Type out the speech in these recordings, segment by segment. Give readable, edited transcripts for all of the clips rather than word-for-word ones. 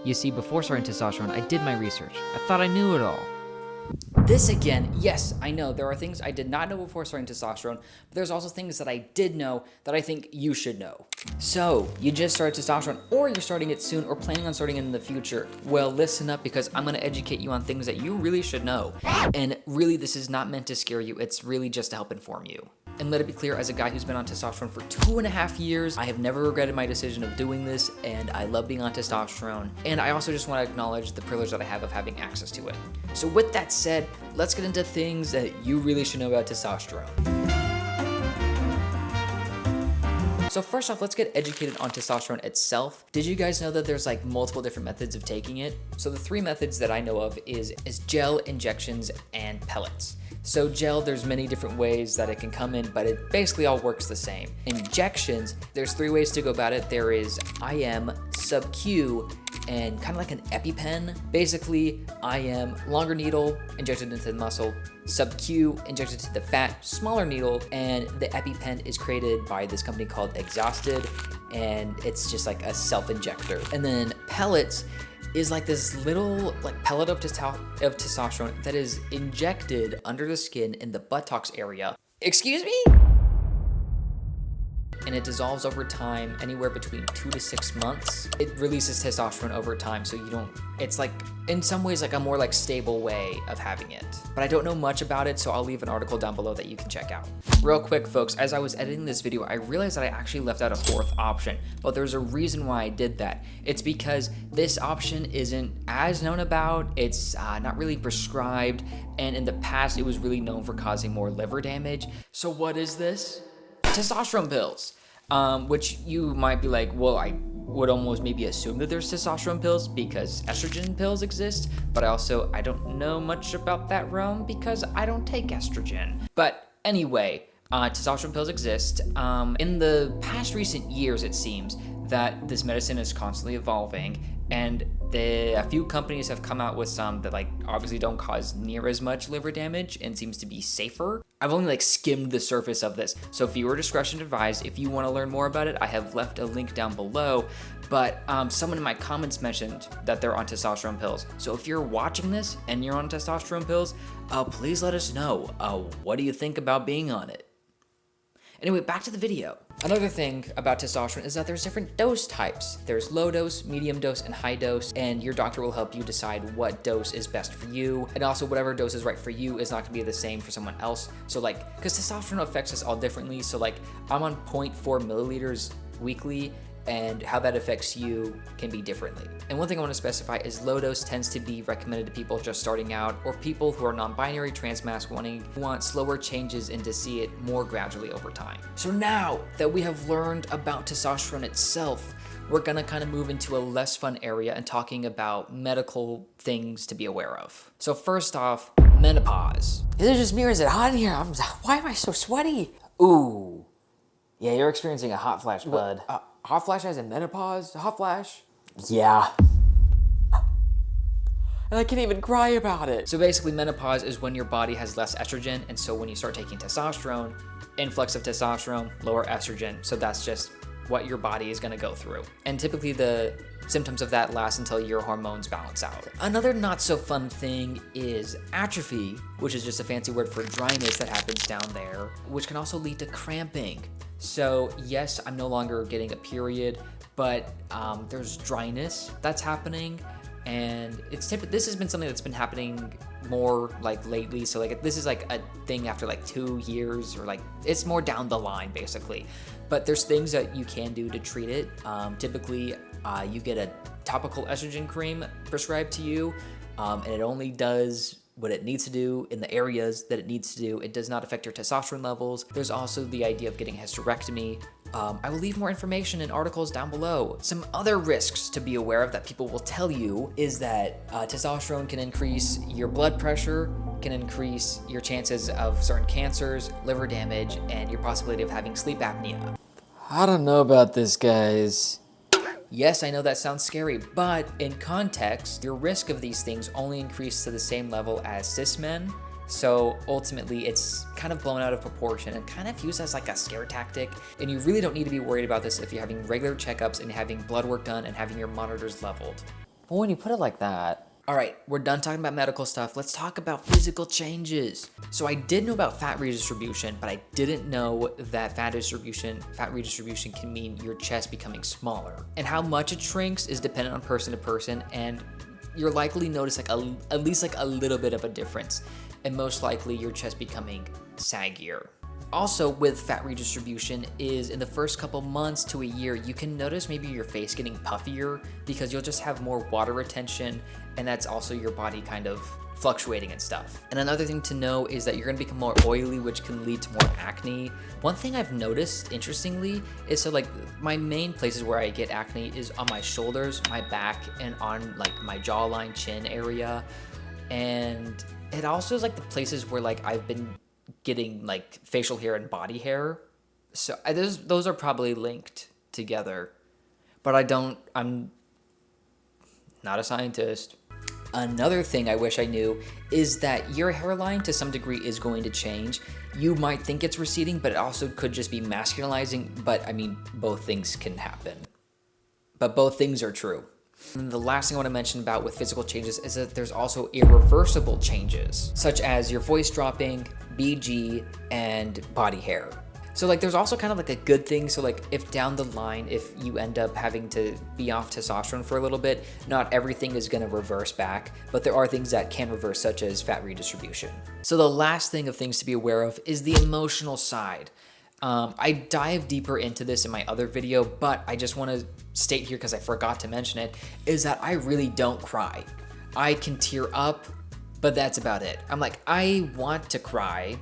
You see, before starting testosterone, I did my research. I thought I knew it all. This again, yes, I know there are things I did not know before starting testosterone, but there's also things that I did know that I think you should know. So, you just started testosterone, or you're starting it soon, or planning on starting it in the future. Well, listen up, because I'm going to educate you on things that you really should know. And really, this is not meant to scare you, it's really just to help inform you. And let it be clear, as a guy who's been on testosterone for 2.5 years, I have never regretted my decision of doing this, and I love being on testosterone. And I also just want to acknowledge the privilege that I have of having access to it. So with that said, let's get into things that you really should know about testosterone. So first off, let's get educated on testosterone itself. Did you guys know that there's like multiple different methods of taking it? So the 3 methods that I know of is gel, injections, and pellets. So gel, there's many different ways that it can come in, but it basically all works the same. Injections, there's 3 ways to go about it. There is IM, sub-Q, and kind of like an EpiPen. Basically, IM, longer needle, injected into the muscle, sub-Q, injected to the fat, smaller needle, and the EpiPen is created by this company called Exhausted, and it's just like a self-injector. And then pellets is like this little pellet of testosterone that is injected under the skin in the buttocks area. Excuse me? And it dissolves over time, anywhere between 2 to 6 months. It releases testosterone over time, so you don't, it's like, in some ways, like a more like stable way of having it. But I don't know much about it, so I'll leave an article down below that you can check out. Real quick, folks, as I was editing this video, I realized that I actually left out a 4th option, but there's a reason why I did that. It's because this option isn't as known about, it's not really prescribed, and in the past, it was really known for causing more liver damage. So what is this? Testosterone pills, which you might be like, well, I would almost maybe assume that there's testosterone pills because estrogen pills exist, but I don't know much about that realm because I don't take estrogen. But anyway, testosterone pills exist. In the past recent years, it seems that this medicine is constantly evolving, and a few companies have come out with some that obviously don't cause near as much liver damage and seems to be safer. I've only skimmed the surface of this, so viewer discretion advised. If you want to learn more about it, I have left a link down below, but someone in my comments mentioned that they're on testosterone pills. So if you're watching this and you're on testosterone pills, please let us know. What do you think about being on it? Anyway, back to the video. Another thing about testosterone is that there's different dose types. There's low dose, medium dose, and high dose, and your doctor will help you decide what dose is best for you. And also whatever dose is right for you is not gonna be the same for someone else. So because testosterone affects us all differently, so I'm on 0.4 milliliters weekly, and how that affects you can be differently. And one thing I want to specify is low dose tends to be recommended to people just starting out, or people who are non-binary, trans-masc, want slower changes and to see it more gradually over time. So now that we have learned about testosterone itself, we're gonna kind of move into a less fun area and talking about medical things to be aware of. So first off, menopause. Is it just me or is it hot in here? Why am I so sweaty? Ooh. Yeah, you're experiencing a hot flash, bud. Hot flash as in menopause? Hot flash? Yeah. And I can't even cry about it. So basically, menopause is when your body has less estrogen, and so when you start taking testosterone, influx of testosterone, lower estrogen. So that's just what your body is gonna go through. And typically the symptoms of that last until your hormones balance out. Another not so fun thing is atrophy, which is just a fancy word for dryness that happens down there, which can also lead to cramping. So yes, I'm no longer getting a period, but there's dryness that's happening, and this has been something that's been happening more lately. So this is a thing after 2 years, or it's more down the line basically. But there's things that you can do to treat it. Typically, you get a topical estrogen cream prescribed to you, and it only does what it needs to do in the areas that it needs to do. It does not affect your testosterone levels. There's also the idea of getting a hysterectomy. I will leave more information in articles down below. Some other risks to be aware of that people will tell you is that testosterone can increase your blood pressure, can increase your chances of certain cancers, liver damage, and your possibility of having sleep apnea. I don't know about this, guys. Yes, I know that sounds scary, but in context, your risk of these things only increase to the same level as cis men. So ultimately, it's kind of blown out of proportion and kind of used as a scare tactic. And you really don't need to be worried about this if you're having regular checkups and having blood work done and having your monitors leveled. Well, when you put it like that. All right, we're done talking about medical stuff. Let's talk about physical changes. So I did know about fat redistribution, but I didn't know that fat redistribution can mean your chest becoming smaller. And how much it shrinks is dependent on person to person, and you're likely notice like at least like a little bit of a difference, and most likely your chest becoming saggier. Also with fat redistribution is in the first couple months to a year, you can notice maybe your face getting puffier because you'll just have more water retention, and that's also your body kind of fluctuating and stuff. And another thing to know is that you're gonna become more oily, which can lead to more acne. One thing I've noticed, interestingly, is so like my main places where I get acne is on my shoulders, my back, and on like my jawline, chin area. And it also is like the places where like I've been getting like facial hair and body hair. So those are probably linked together, but I'm not a scientist. Another thing I wish I knew is that your hairline to some degree is going to change. You might think it's receding, but it also could just be masculinizing. But I mean, both things can happen, but both things are true. And the last thing I want to mention about with physical changes is that there's also irreversible changes, such as your voice dropping, BG, and body hair. So like there's also kind of like a good thing. So like if down the line, if you end up having to be off testosterone for a little bit, not everything is going to reverse back, but there are things that can reverse, such as fat redistribution. So the last thing of things to be aware of is the emotional side. I dive deeper into this in my other video, but I just want to state here, because I forgot to mention it, is that I really don't cry. I can tear up, but that's about it. I'm like, I want to cry.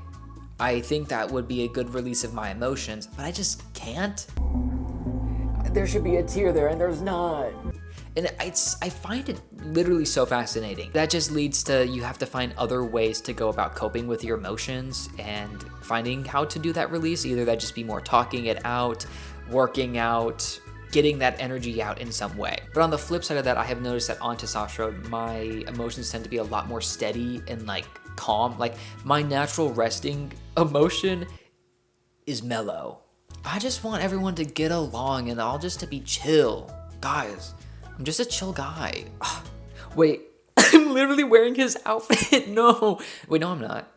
I think that would be a good release of my emotions, but I just can't. There should be a tear there, and there's not. And I find it literally so fascinating. That just leads to you have to find other ways to go about coping with your emotions and finding how to do that release. Either that just be more talking it out, working out, getting that energy out in some way. But on the flip side of that, I have noticed that on testosterone, my emotions tend to be a lot more steady and like calm. Like my natural resting emotion is mellow. I just want everyone to get along and all just to be chill. Guys, I'm just a chill guy. Ugh. Wait, I'm literally wearing his outfit. No. Wait, no, I'm not.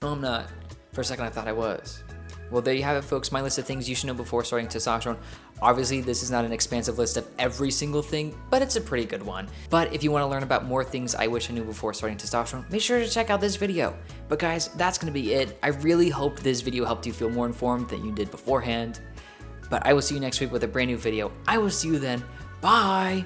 No, I'm not. For a second, I thought I was. Well, there you have it, folks. My list of things you should know before starting testosterone. Obviously, this is not an expansive list of every single thing, but it's a pretty good one. But if you want to learn about more things I wish I knew before starting testosterone, make sure to check out this video. But guys, that's going to be it. I really hope this video helped you feel more informed than you did beforehand. But I will see you next week with a brand new video. I will see you then. Bye!